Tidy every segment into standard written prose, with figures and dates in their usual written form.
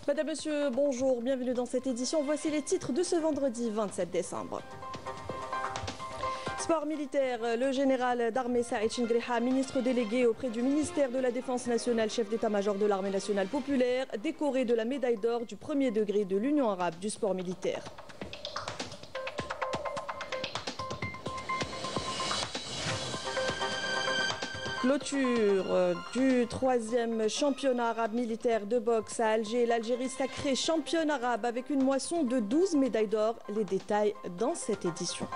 Madame, Monsieur, bonjour, bienvenue dans cette édition. Voici les titres de ce vendredi 27 décembre. Sport militaire, le général d'armée Saïd Chingreha, ministre délégué auprès du ministère de la Défense nationale, chef d'état-major de l'armée nationale populaire, décoré de la médaille d'or du premier degré de l'Union arabe du sport militaire. Clôture du 3e championnat arabe militaire de boxe à Alger. L'Algérie sacrée championne arabe avec une moisson de 12 médailles d'or. Les détails dans cette édition.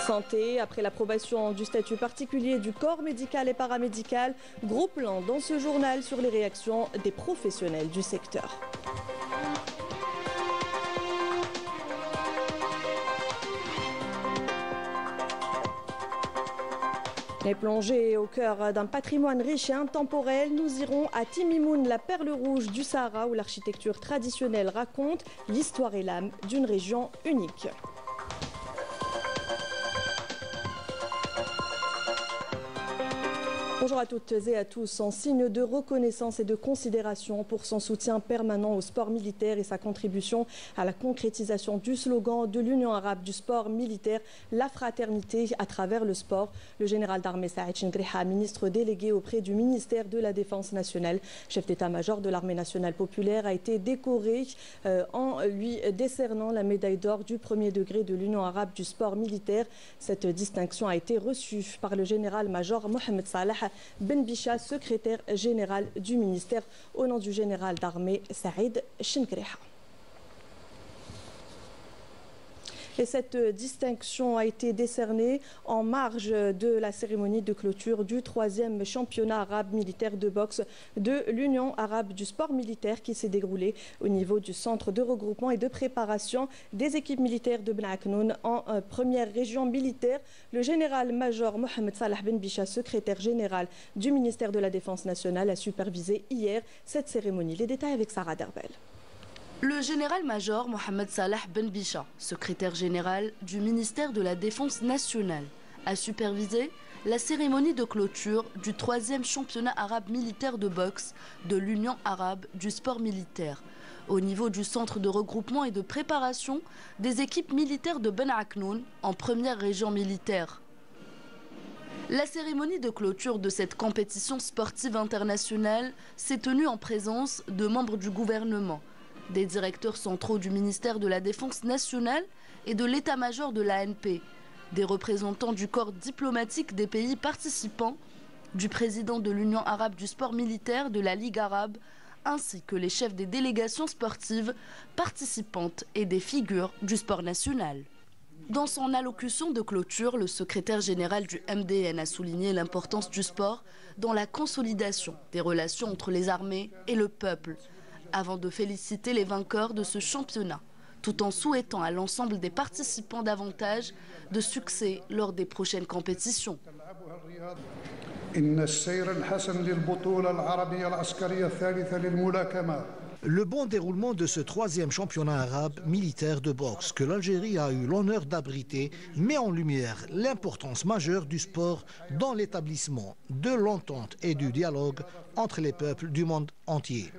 Santé, après l'approbation du statut particulier du corps médical et paramédical, gros plan dans ce journal sur les réactions des professionnels du secteur. Et plongés au cœur d'un patrimoine riche et intemporel, nous irons à Timimoun, la perle rouge du Sahara, où l'architecture traditionnelle raconte l'histoire et l'âme d'une région unique. Bonjour à toutes et à tous. En signe de reconnaissance et de considération pour son soutien permanent au sport militaire et sa contribution à la concrétisation du slogan de l'Union arabe du sport militaire, la fraternité à travers le sport, le général d'armée Saïd Chingreha, ministre délégué auprès du ministère de la Défense nationale, chef d'état-major de l'armée nationale populaire, a été décoré en lui décernant la médaille d'or du premier degré de l'Union arabe du sport militaire. Cette distinction a été reçue par le général-major Mohamed Salah Ben Bicha, secrétaire général du ministère, au nom du général d'armée Saïd Chingreha. Et cette distinction a été décernée en marge de la cérémonie de clôture du 3e championnat arabe militaire de boxe de l'Union arabe du sport militaire qui s'est déroulé au niveau du centre de regroupement et de préparation des équipes militaires de Ben Aknoun en première région militaire. Le général-major Mohamed Salah Ben Bicha, secrétaire général du ministère de la Défense nationale, a supervisé hier cette cérémonie. Les détails avec Sarah Derbel. Le général-major Mohamed Salah Ben Bicha, secrétaire général du ministère de la Défense nationale, a supervisé la cérémonie de clôture du 3e championnat arabe militaire de boxe de l'Union arabe du sport militaire, au niveau du centre de regroupement et de préparation des équipes militaires de Ben Aknoun en première région militaire. La cérémonie de clôture de cette compétition sportive internationale s'est tenue en présence de membres du gouvernement, des directeurs centraux du ministère de la Défense nationale et de l'état-major de l'ANP, des représentants du corps diplomatique des pays participants, du président de l'Union arabe du sport militaire de la Ligue arabe, ainsi que les chefs des délégations sportives participantes et des figures du sport national. Dans son allocution de clôture, le secrétaire général du MDN a souligné l'importance du sport dans la consolidation des relations entre les armées et le peuple, avant de féliciter les vainqueurs de ce championnat, tout en souhaitant à l'ensemble des participants davantage de succès lors des prochaines compétitions. Le bon déroulement de ce 3e championnat arabe militaire de boxe que l'Algérie a eu l'honneur d'abriter met en lumière l'importance majeure du sport dans l'établissement de l'entente et du dialogue entre les peuples du monde entier.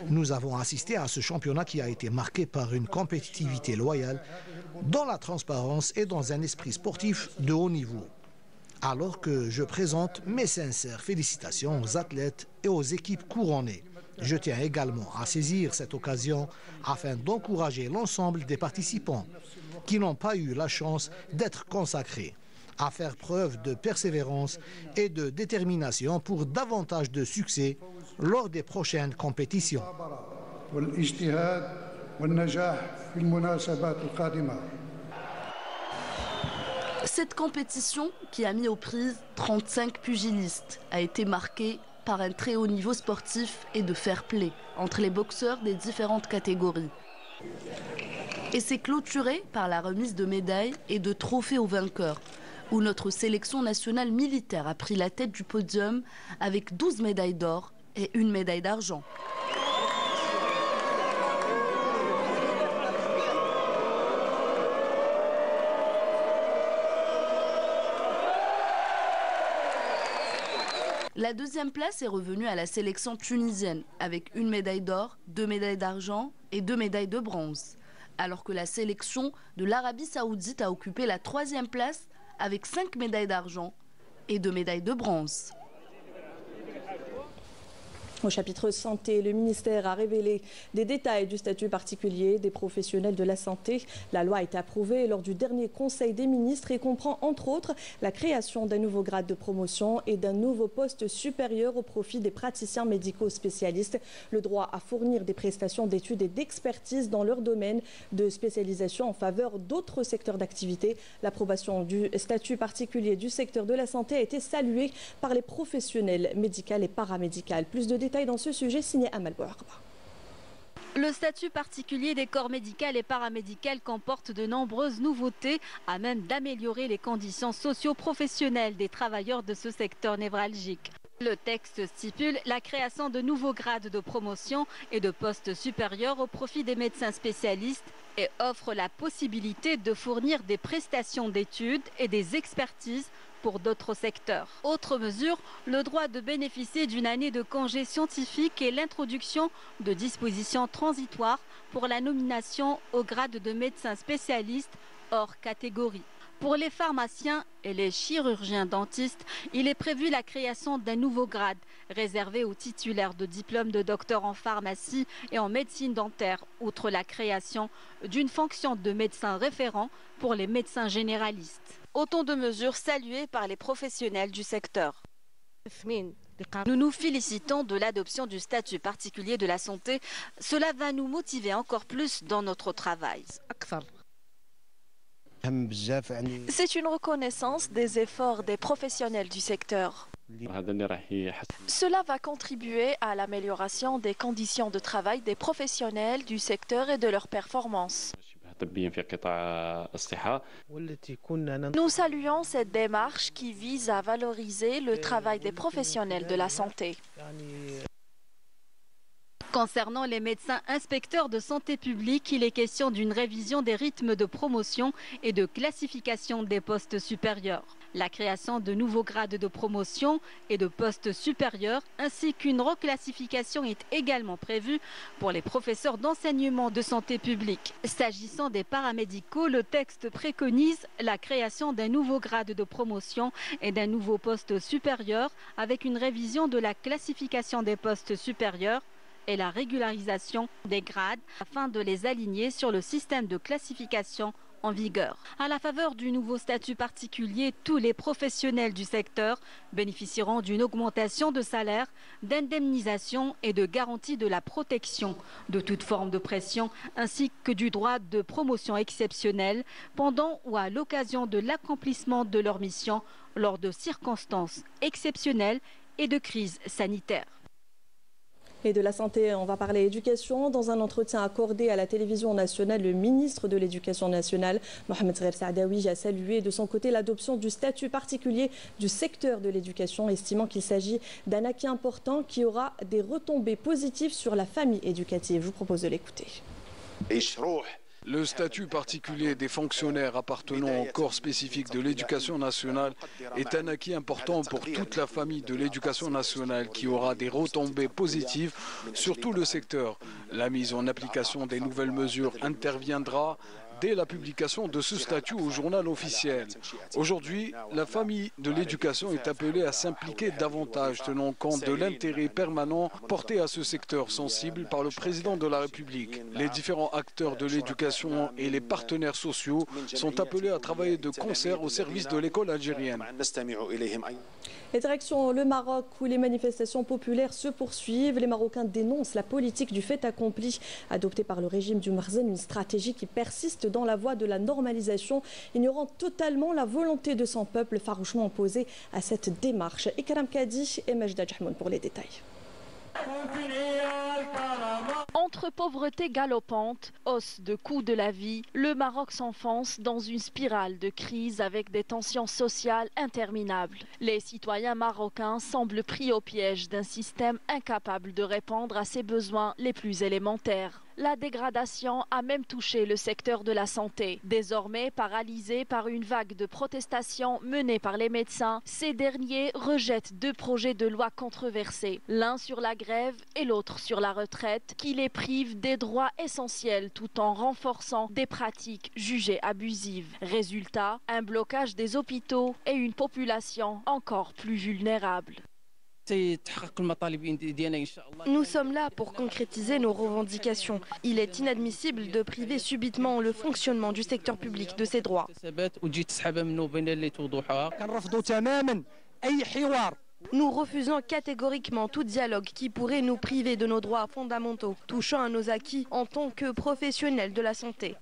Nous avons assisté à ce championnat qui a été marqué par une compétitivité loyale, dans la transparence et dans un esprit sportif de haut niveau. Alors que je présente mes sincères félicitations aux athlètes et aux équipes couronnées, je tiens également à saisir cette occasion afin d'encourager l'ensemble des participants qui n'ont pas eu la chance d'être consacrés à faire preuve de persévérance et de détermination pour davantage de succès lors des prochaines compétitions. Cette compétition, qui a mis aux prises 35 pugilistes, a été marquée par un très haut niveau sportif et de fair play entre les boxeurs des différentes catégories. Et s'est clôturée par la remise de médailles et de trophées aux vainqueurs, où notre sélection nationale militaire a pris la tête du podium avec 12 médailles d'or et 1 médaille d'argent. La deuxième place est revenue à la sélection tunisienne avec 1 médaille d'or, 2 médailles d'argent et 2 médailles de bronze. Alors que la sélection de l'Arabie Saoudite a occupé la 3e place avec 5 médailles d'argent et 2 médailles de bronze. Au chapitre santé, le ministère a révélé des détails du statut particulier des professionnels de la santé. La loi a été approuvée lors du dernier Conseil des ministres et comprend entre autres la création d'un nouveau grade de promotion et d'un nouveau poste supérieur au profit des praticiens médicaux spécialistes. Le droit à fournir des prestations d'études et d'expertise dans leur domaine de spécialisation en faveur d'autres secteurs d'activité. L'approbation du statut particulier du secteur de la santé a été saluée par les professionnels médicaux et paramédicaux. Plus de détails dans ce sujet, signé Amal Bouarba. Le statut particulier des corps médicaux et paramédicaux comporte de nombreuses nouveautés à même d'améliorer les conditions socio-professionnelles des travailleurs de ce secteur névralgique. Le texte stipule la création de nouveaux grades de promotion et de postes supérieurs au profit des médecins spécialistes et offre la possibilité de fournir des prestations d'études et des expertises pour d'autres secteurs. Autre mesure, le droit de bénéficier d'une année de congé scientifique et l'introduction de dispositions transitoires pour la nomination au grade de médecin spécialiste hors catégorie. Pour les pharmaciens et les chirurgiens dentistes, il est prévu la création d'un nouveau grade réservé aux titulaires de diplômes de docteur en pharmacie et en médecine dentaire, outre la création d'une fonction de médecin référent pour les médecins généralistes. Autant de mesures saluées par les professionnels du secteur. Nous nous félicitons de l'adoption du statut particulier de la santé. Cela va nous motiver encore plus dans notre travail. C'est une reconnaissance des efforts des professionnels du secteur. Cela va contribuer à l'amélioration des conditions de travail des professionnels du secteur et de leurs performances. Nous saluons cette démarche qui vise à valoriser le travail des professionnels de la santé. Concernant les médecins inspecteurs de santé publique, il est question d'une révision des rythmes de promotion et de classification des postes supérieurs. La création de nouveaux grades de promotion et de postes supérieurs ainsi qu'une reclassification est également prévue pour les professeurs d'enseignement de santé publique. S'agissant des paramédicaux, le texte préconise la création d'un nouveau grade de promotion et d'un nouveau poste supérieur avec une révision de la classification des postes supérieurs et la régularisation des grades afin de les aligner sur le système de classification en vigueur. À la faveur du nouveau statut particulier, tous les professionnels du secteur bénéficieront d'une augmentation de salaire, d'indemnisation et de garantie de la protection de toute forme de pression, ainsi que du droit de promotion exceptionnelle pendant ou à l'occasion de l'accomplissement de leur mission lors de circonstances exceptionnelles et de crise sanitaire. Et de la santé, on va parler éducation. Dans un entretien accordé à la télévision nationale, le ministre de l'Éducation nationale, Mohamed Zahir Saadawi, a salué de son côté l'adoption du statut particulier du secteur de l'éducation, estimant qu'il s'agit d'un acquis important qui aura des retombées positives sur la famille éducative. Je vous propose de l'écouter. Le statut particulier des fonctionnaires appartenant au corps spécifique de l'éducation nationale est un acquis important pour toute la famille de l'éducation nationale qui aura des retombées positives sur tout le secteur. La mise en application des nouvelles mesures interviendra dès la publication de ce statut au journal officiel. Aujourd'hui, la famille de l'éducation est appelée à s'impliquer davantage, tenant compte de l'intérêt permanent porté à ce secteur sensible par le président de la République. Les différents acteurs de l'éducation et les partenaires sociaux sont appelés à travailler de concert au service de l'école algérienne. Et direction le Maroc où les manifestations populaires se poursuivent. Les Marocains dénoncent la politique du fait accompli adoptée par le régime du Marzane, une stratégie qui persiste dans la voie de la normalisation, ignorant totalement la volonté de son peuple farouchement opposé à cette démarche. Ikram Kadi et Majda Jahmoun pour les détails. Entre pauvreté galopante, hausse de coût de la vie, le Maroc s'enfonce dans une spirale de crise avec des tensions sociales interminables. Les citoyens marocains semblent pris au piège d'un système incapable de répondre à ses besoins les plus élémentaires. La dégradation a même touché le secteur de la santé. Désormais paralysé par une vague de protestations menées par les médecins, ces derniers rejettent 2 projets de loi controversés, l'un sur la grève et l'autre sur la retraite, qui les privent des droits essentiels tout en renforçant des pratiques jugées abusives. Résultat, un blocage des hôpitaux et une population encore plus vulnérable. Nous sommes là pour concrétiser nos revendications. Il est inadmissible de priver subitement le fonctionnement du secteur public de ses droits. Nous refusons catégoriquement tout dialogue qui pourrait nous priver de nos droits fondamentaux, touchant à nos acquis en tant que professionnels de la santé.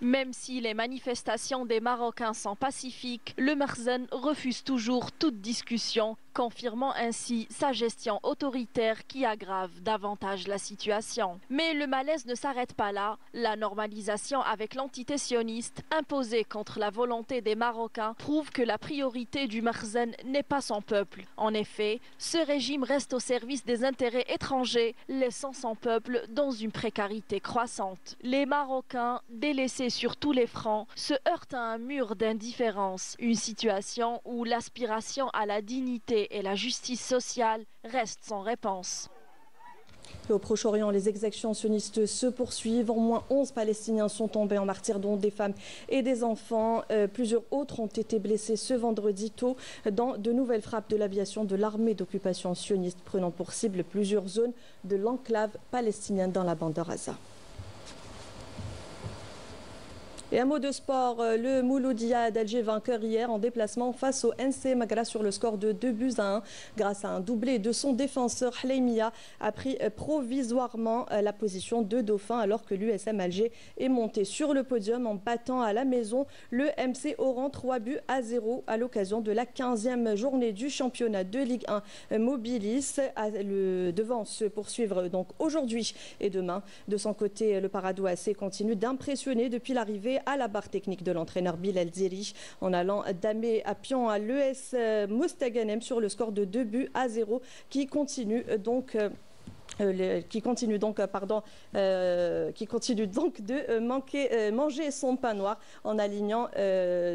Même si les manifestations des Marocains sont pacifiques, le Makhzen refuse toujours toute discussion, confirmant ainsi sa gestion autoritaire qui aggrave davantage la situation. Mais le malaise ne s'arrête pas là. La normalisation avec l'entité sioniste, imposée contre la volonté des Marocains, prouve que la priorité du Makhzen n'est pas son peuple. En effet, ce régime reste au service des intérêts étrangers, laissant son peuple dans une précarité croissante. Les Marocains, délaissés sur tous les fronts, se heurtent à un mur d'indifférence, une situation où l'aspiration à la dignité et la justice sociale restent sans réponse. Au Proche-Orient, les exactions sionistes se poursuivent. Au moins 11 Palestiniens sont tombés en martyrs, dont des femmes et des enfants. Plusieurs autres ont été blessés ce vendredi tôt dans de nouvelles frappes de l'aviation de l'armée d'occupation sioniste, prenant pour cible plusieurs zones de l'enclave palestinienne dans la bande de Gaza. Et un mot de sport, le Mouloudia d'Alger vainqueur hier en déplacement face au NC Magra sur le score de 2-1 grâce à un doublé de son défenseur Hleimia a pris provisoirement la position de dauphin alors que l'USM Alger est monté sur le podium en battant à la maison le MC Oran 3-0 à l'occasion de la 15e journée du championnat de Ligue 1 Mobilis. Devant se poursuivre donc aujourd'hui et demain. De son côté, le Paradou AC continue d'impressionner depuis l'arrivée à la barre technique de l'entraîneur Bilal Zeri en allant d'Amé à Pion à l'ES Mostaganem sur le score de 2-0 qui continue donc de manger son pain noir en alignant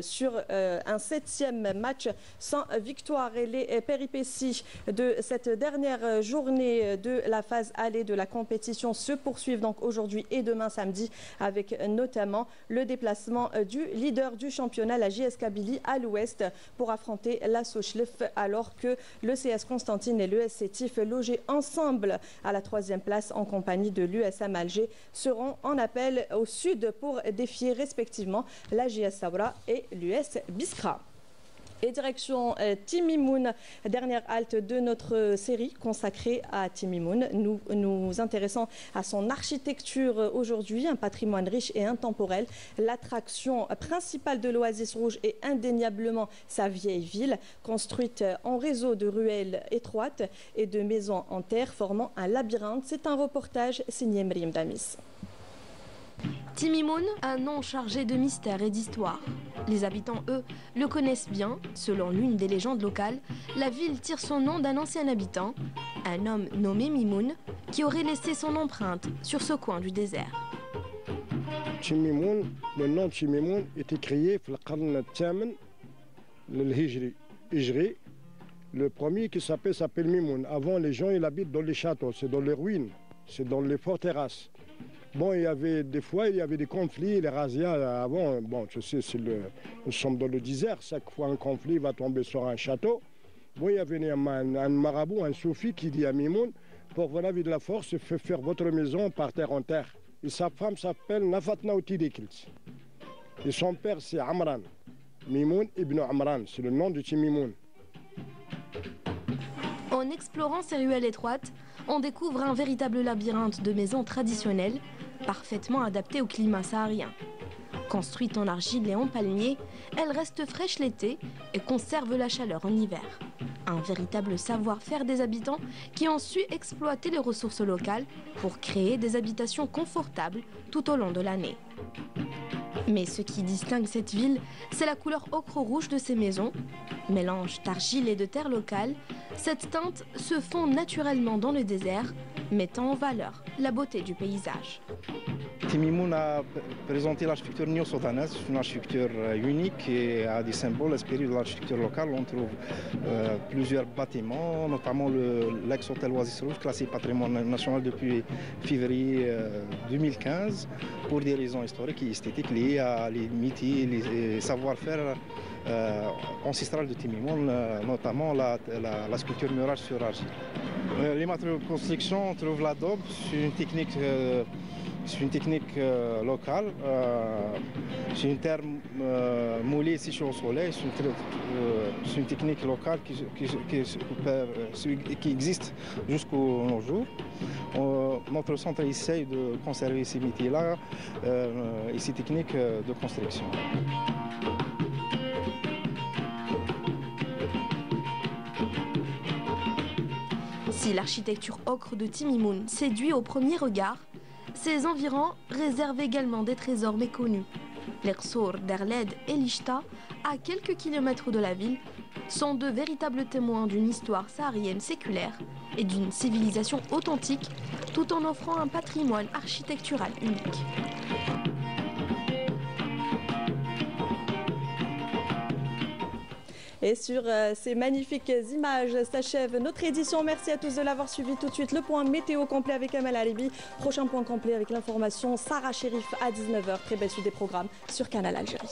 sur un 7e match sans victoire. Et les péripéties de cette dernière journée de la phase allée de la compétition se poursuivent donc aujourd'hui et demain samedi avec notamment le déplacement du leader du championnat, la JS Kabylie, à l'ouest pour affronter la Sochlef alors que le CS Constantine et l'ES Sétif logés ensemble à la 3e place en compagnie de l'USM Alger seront en appel au sud pour défier respectivement la JS Saoura et l'US Biskra. Et direction Timimoun, dernière halte de notre série consacrée à Timimoun. Nous nous intéressons à son architecture aujourd'hui, un patrimoine riche et intemporel. L'attraction principale de l'Oasis Rouge est indéniablement sa vieille ville, construite en réseau de ruelles étroites et de maisons en terre formant un labyrinthe. C'est un reportage signé Mriem Damis. Timimoun, un nom chargé de mystère et d'histoire. Les habitants, eux, le connaissent bien. Selon l'une des légendes locales, la ville tire son nom d'un ancien habitant, un homme nommé Mimoun, qui aurait laissé son empreinte sur ce coin du désert. Timimoun, le nom de Timimoun était créé dans le Qarn al-Hijri. Le premier qui s'appelle Mimoun. Avant, les gens ils habitent dans les châteaux, c'est dans les ruines, c'est dans les forteresses. Bon, il y avait des fois, il y avait des conflits, les razzias avant, bon, tu sais, nous sommes dans le désert, chaque fois un conflit va tomber sur un château. Bon, il y avait un marabout, un soufi qui dit à Mimoun, pour vous laver de la force, faites faire votre maison par terre en terre. Et sa femme s'appelle Nafatna Outidikils. Et son père, c'est Amran. Mimoun ibn Amran, c'est le nom de Timimoun. En explorant ces ruelles étroites, on découvre un véritable labyrinthe de maisons traditionnelles, parfaitement adaptées au climat saharien. Construite en argile et en palmier, elle reste fraîche l'été et conserve la chaleur en hiver. Un véritable savoir-faire des habitants qui ont su exploiter les ressources locales pour créer des habitations confortables tout au long de l'année. Mais ce qui distingue cette ville, c'est la couleur ocre-rouge de ses maisons. Mélange d'argile et de terre locale, cette teinte se fond naturellement dans le désert, mettant en valeur la beauté du paysage. Timimoun a présenté l'architecture néo-soudanaise, une architecture unique et a des symboles inspirés de l'architecture locale. On trouve plusieurs bâtiments, notamment l'ex-hôtel Oasis Rouge, classé patrimoine national depuis février 2015, pour des raisons historiques et esthétiques liées à les métiers et les savoir-faire ancestrales de Timimoun, notamment la sculpture murale sur argile. Les matériaux de construction, on trouve l'adobe, c'est une technique locale. C'est une terre moulée séchée au soleil. C'est une technique locale qui existe jusqu'au nos jours. Notre centre essaye de conserver ces métiers-là et ces techniques de construction. Si l'architecture ocre de Timimoun séduit au premier regard, ses environs réservent également des trésors méconnus. Les Qsour d'Erled et Lishta, à quelques kilomètres de la ville, sont de véritables témoins d'une histoire saharienne séculaire et d'une civilisation authentique, tout en offrant un patrimoine architectural unique. Et sur ces magnifiques images s'achève notre édition. Merci à tous de l'avoir suivi. Tout de suite, le point météo complet avec Amal Alibi. Prochain point complet avec l'information Sarah Chérif à 19h. Très belle suite des programmes sur Canal Algérie.